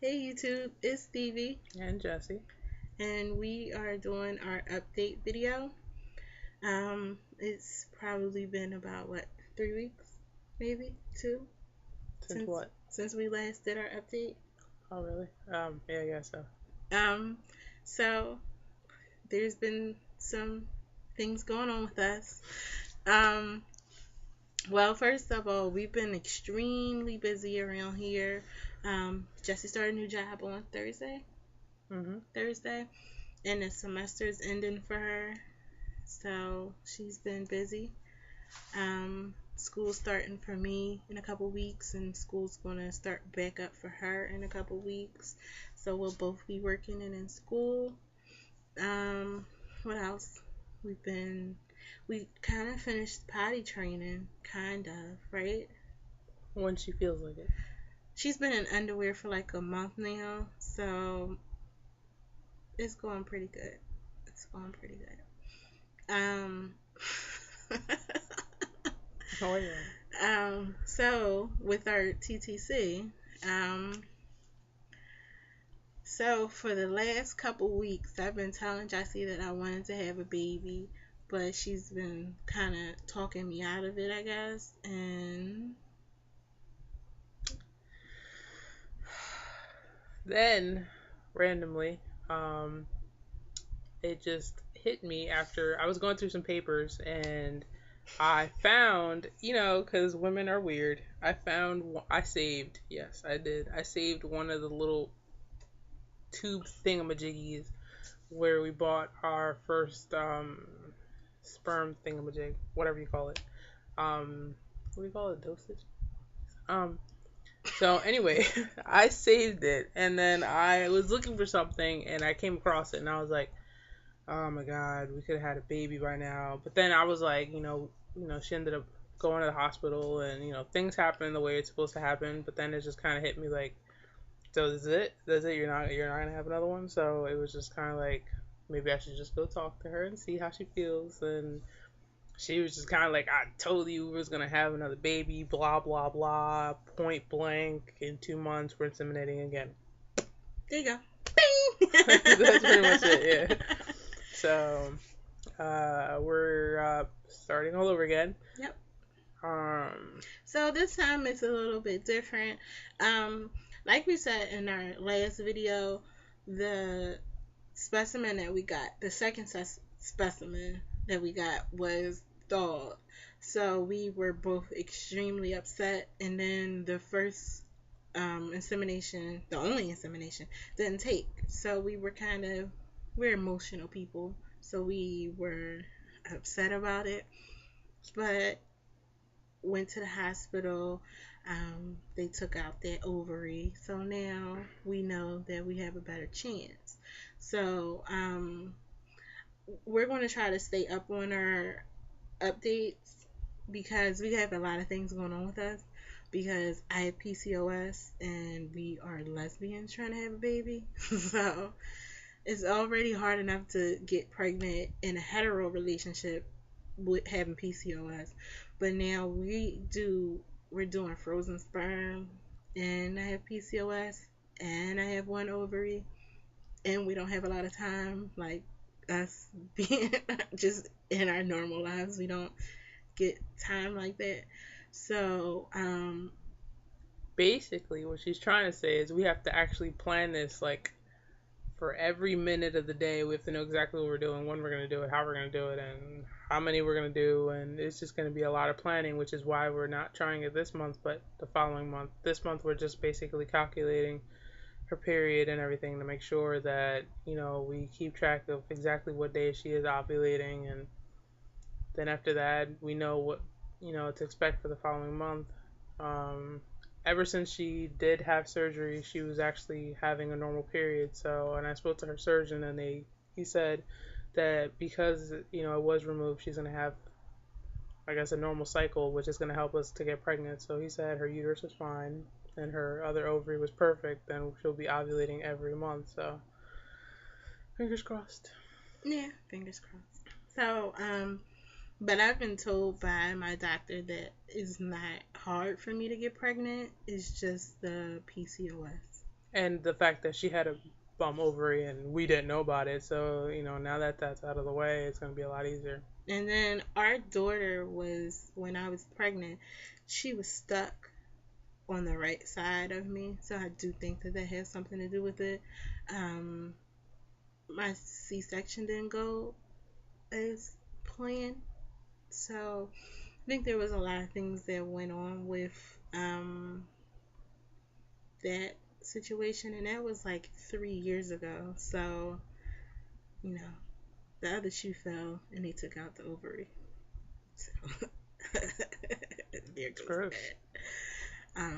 Hey YouTube, it's Stevie, And Jesse. and we are doing our update video. It's probably been about 3 weeks, maybe two, Since since what? since we last did our update. Oh, really? Yeah, I guess so. Um, so there's been some things going on with us. Um, well, first of all, we've been extremely busy around here. Jesse started a new job on Mm-hmm. Thursday, and the semester's ending for her. So she's been busy. School's starting for me in a couple weeks, and school's gonna start back up for her in a couple weeks. So we'll both be working and in school. Um, what else? We kind of finished potty training, kind of, right? When she feels like it. She's been in underwear for like a month now, so it's going pretty good. It's going pretty good. Oh, yeah. So with our TTC, um, so for the last couple weeks, I've been telling Jessie that I wanted to have a baby, but she's been kind of talking me out of it, I guess. And Then, randomly, um, it just hit me after I was going through some papers and I found, because women are weird, I saved, yes, I did. I saved one of the little tube thingamajiggies where we bought our first sperm thingamajig, whatever you call it. What do you call it? Dosage? Um, so anyway, I saved it and then I was looking for something and I came across it and I was like, oh my god, we could have had a baby by now. But then I was like, she ended up going to the hospital and things happen the way it's supposed to happen. But then it just kind of hit me like, so is it? That's it? You're not gonna have another one? So it was just kind of like maybe I should just go talk to her and see how she feels. And she was just kind of like, I told you we was gonna have another baby, blah blah blah, point blank. In 2 months, we're inseminating again. there you go. That's pretty much Bing! it. Yeah. So we're starting all over again. Yep. Um, So this time it's a little bit different. Um, like we said in our last video, the specimen that we got, the second specimen that we got was thawed. So we were both extremely upset. And then the first insemination, the only insemination, didn't take. So we're emotional people. So we were upset about it. But went to the hospital. They took out that ovary, so now we know that we have a better chance. So we're going to try to stay up on our updates because we have a lot of things going on with us. Because I have PCOS and we are lesbians trying to have a baby, so it's already hard enough to get pregnant in a hetero relationship with having PCOS. But now we're doing frozen sperm, and I have PCOS, and I have one ovary, and we don't have a lot of time, like us being just in our normal lives. We don't get time like that. So, Basically, what she's trying to say is we have to actually plan this like for every minute of the day. We have to know exactly what we're doing, when we're going to do it, how we're going to do it, and how many we're going to do. And it's just going to be a lot of planning, which is why we're not trying it this month, but the following month. This month, we're just basically calculating her period and everything to make sure that, we keep track of exactly what day she is ovulating. And then after that, we know what, to expect for the following month. Um, Ever since she did have surgery, she was actually having a normal period. So, and I spoke to her surgeon, and he said that because it was removed, she's gonna have, I guess, a normal cycle, which is gonna help us to get pregnant. So he said her uterus was fine, and her other ovary was perfect, and she'll be ovulating every month. So, fingers crossed. yeah, fingers crossed. So, but I've been told by my doctor that it's not hard for me to get pregnant. It's just the PCOS. And the fact that she had a bum ovary and we didn't know about it, so now that that's out of the way, it's gonna be a lot easier. And then our daughter was, when I was pregnant, she was stuck on the right side of me, so I do think that that has something to do with it. Um, my C-section didn't go as planned, so I think there was a lot of things that went on with that situation, and that was like 3 years ago. So, you know, the other shoe fell, and they took out the ovary. So there goes Gross. that.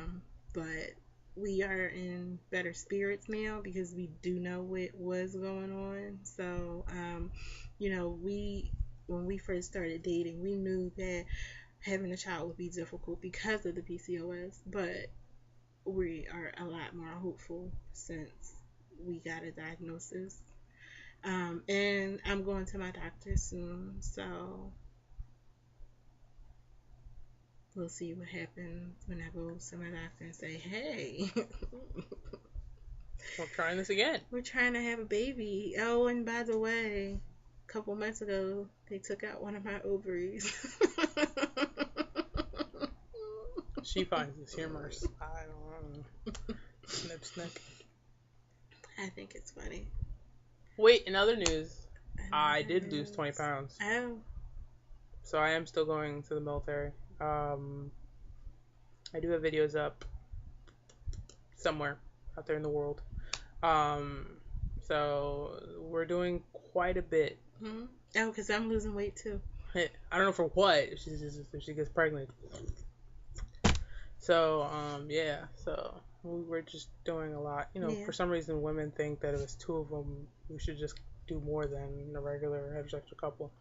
But we are in better spirits now because we do know what was going on. So, we when we first started dating, we knew that having a child would be difficult because of the PCOS, but we are a lot more hopeful since we got a diagnosis. And I'm going to my doctor soon, so we'll see what happens when I go to my doctor and say, hey, We're trying this again. we're trying to have a baby. Oh, and by the way, a couple months ago, they took out one of my ovaries. She finds this humorous. I don't know. Snip, snip. I think it's funny. Wait, in other news, I did lose 20 pounds. Oh. So I am still going to the military. I do have videos up somewhere out there in the world. So we're doing quite a bit. Mm-hmm. Oh, because I'm losing weight too. I don't know for what, if she gets pregnant. So, yeah, so we're just doing a lot. Yeah. For some reason, women think that if it's two of them, we should just do more than a regular heterosexual couple.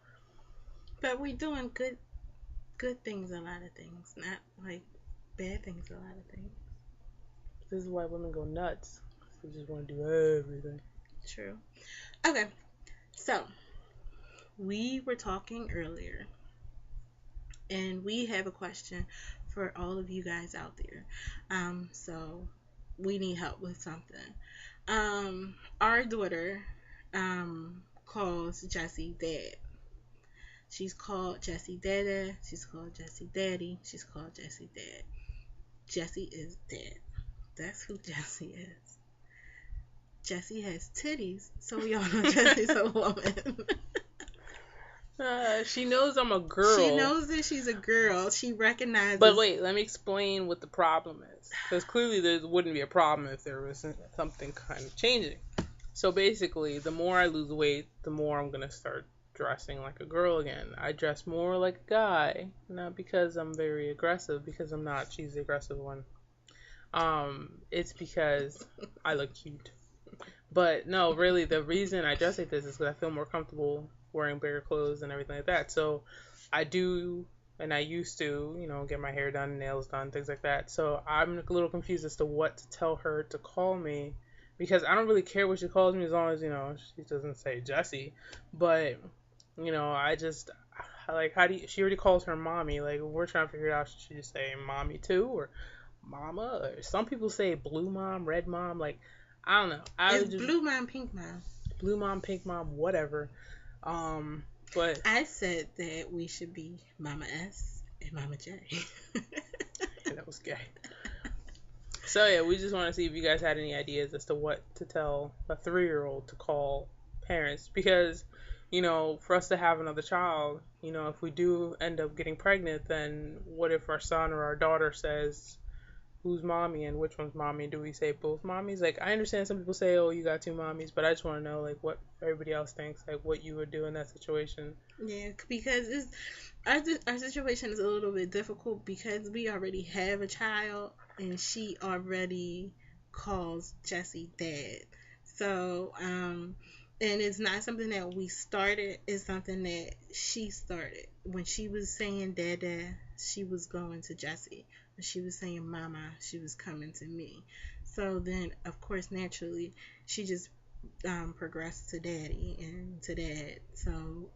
But we're doing good things, a lot of things, not like bad things, a lot of things. This is why women go nuts. They just want to do everything. True. Okay, so we were talking earlier, and we have a question for all of you guys out there. So we need help with something. Our daughter, calls Jesse Dad. She's called Jesse Dada. She's called Jesse Daddy. She's called Jesse Dad. Jesse is dead. That's who Jesse is. Jesse has titties, so we all know Jesse's a woman. She knows I'm a girl. She knows that she's a girl. She recognizes. But wait, let me explain what the problem is. Because clearly there wouldn't be a problem if there was something kind of changing. So basically, the more I lose weight, the more I'm going to start dressing like a girl again. I dress more like a guy. Not because I'm very aggressive, because I'm not. She's the aggressive one. It's because I look cute. But no, really, the reason I dress like this is because I feel more comfortable wearing bigger clothes and everything like that. So I do, and I used to, get my hair done, nails done, things like that. So I'm a little confused as to what to tell her to call me, because I don't really care what she calls me as long as, she doesn't say Jessie. But, I just, like, she already calls her mommy. Like, we're trying to figure out, should she just say mommy too, or mama? Or some people say blue mom, red mom, like, I don't know. It's blue mom, pink mom. Blue mom, pink mom, whatever. But I said that we should be Mama S and Mama J. Yeah, that was gay. So yeah, we just want to see if you guys had any ideas as to what to tell a 3-year-old to call parents, because for us to have another child, if we do end up getting pregnant, then what if our son or our daughter says, who's mommy and which one's mommy? Do we say both mommies? Like, I understand some people say, oh, you got 2 mommies, but I just want to know, like, what everybody else thinks, like, what you would do in that situation. Yeah, because our situation is a little bit difficult because we already have a child, and she already calls Jesse Dad. So, and it's not something that we started, it's something that she started. When she was saying Dada, she was going to Jesse. When she was saying Mama, she was coming to me. So then, of course, naturally, she just progressed to Daddy and to Dad. So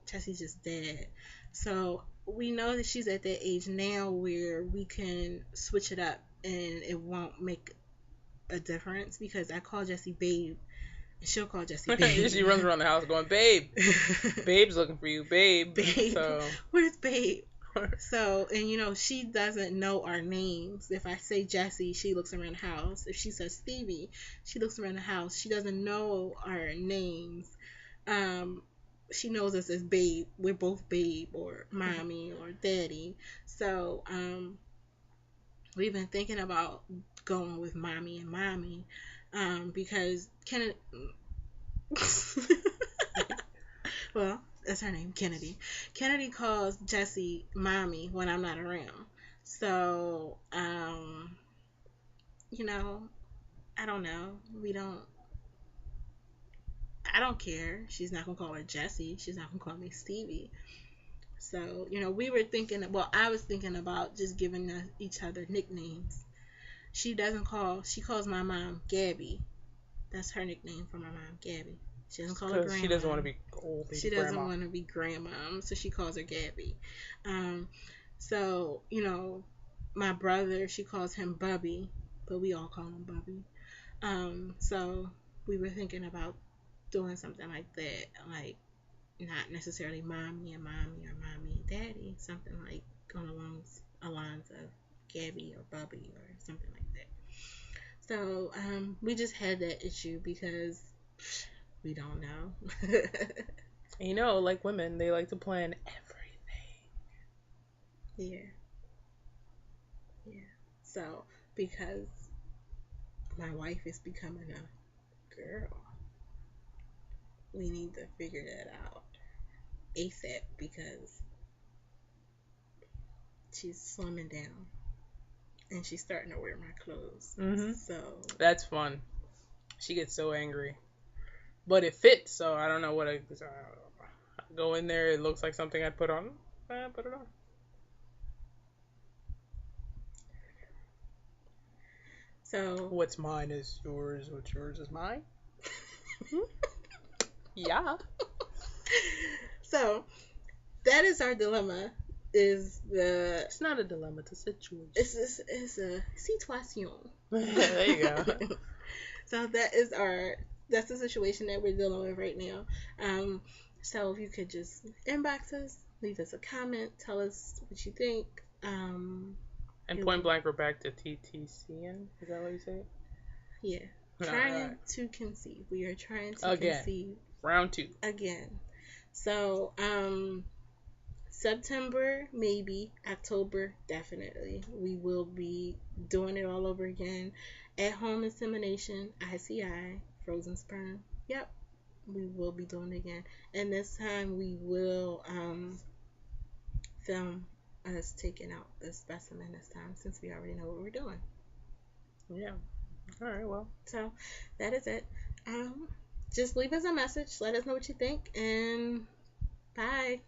Jesse's just Dad. So we know that she's at that age now where we can switch it up and it won't make a difference because I call Jessie babe and she'll call Jessie babe. She runs around the house going, babe. Babe's looking for you, babe. Babe. So Where's babe? So, and she doesn't know our names. If I say Jessie, she looks around the house. If she says Stevie, she looks around the house. She doesn't know our names. She knows us as babe. We're both babe or mommy or daddy. So, we've been thinking about going with mommy and mommy, because Kennedy. Well, that's her name, Kennedy. Kennedy calls Jessie mommy when I'm not around. So, I don't know. I don't care. She's not gonna call her Jessie. She's not gonna call me Stevie. So, we were thinking. Well, I was thinking about just giving each other nicknames. She calls my mom Gabby. That's her nickname for my mom, Gabby. She doesn't call her grandma. She doesn't want to be old. She doesn't want to be grandma, so she calls her Gabby. So, my brother, she calls him Bubby, but we all call him Bubby. So we were thinking about doing something like that, like not necessarily mommy and mommy or mommy and daddy, something like along the lines of Gabby or Bubby or something like that. So we just had that issue because we don't know. Like women, they like to plan everything. Yeah. So, because my wife is becoming a girl, we need to figure that out ASAP because she's slimming down and she's starting to wear my clothes. Mm-hmm. So that's fun. She gets so angry, but it fits. So I don't know what I go in there. It looks like something I'd put on. I put it on. So what's mine is yours. What's yours is mine. Yeah. So that is our dilemma. It's not a dilemma, it's a situation. It's a situation. There you go. So that's the situation that we're dealing with right now. So if you could just inbox us, leave us a comment, tell us what you think. And point blank, we're back to TTC. Is that what you say? Yeah. Trying to conceive. We are trying to conceive. Round 2. Again. So, September, maybe. October, definitely. We will be doing it all over again. At-home insemination, ICI, frozen sperm. Yep. We will be doing it again. And this time we will film us taking out the specimen this time since we already know what we're doing. Yeah. All right, well. So, that is it. Just leave us a message. Let us know what you think. And bye.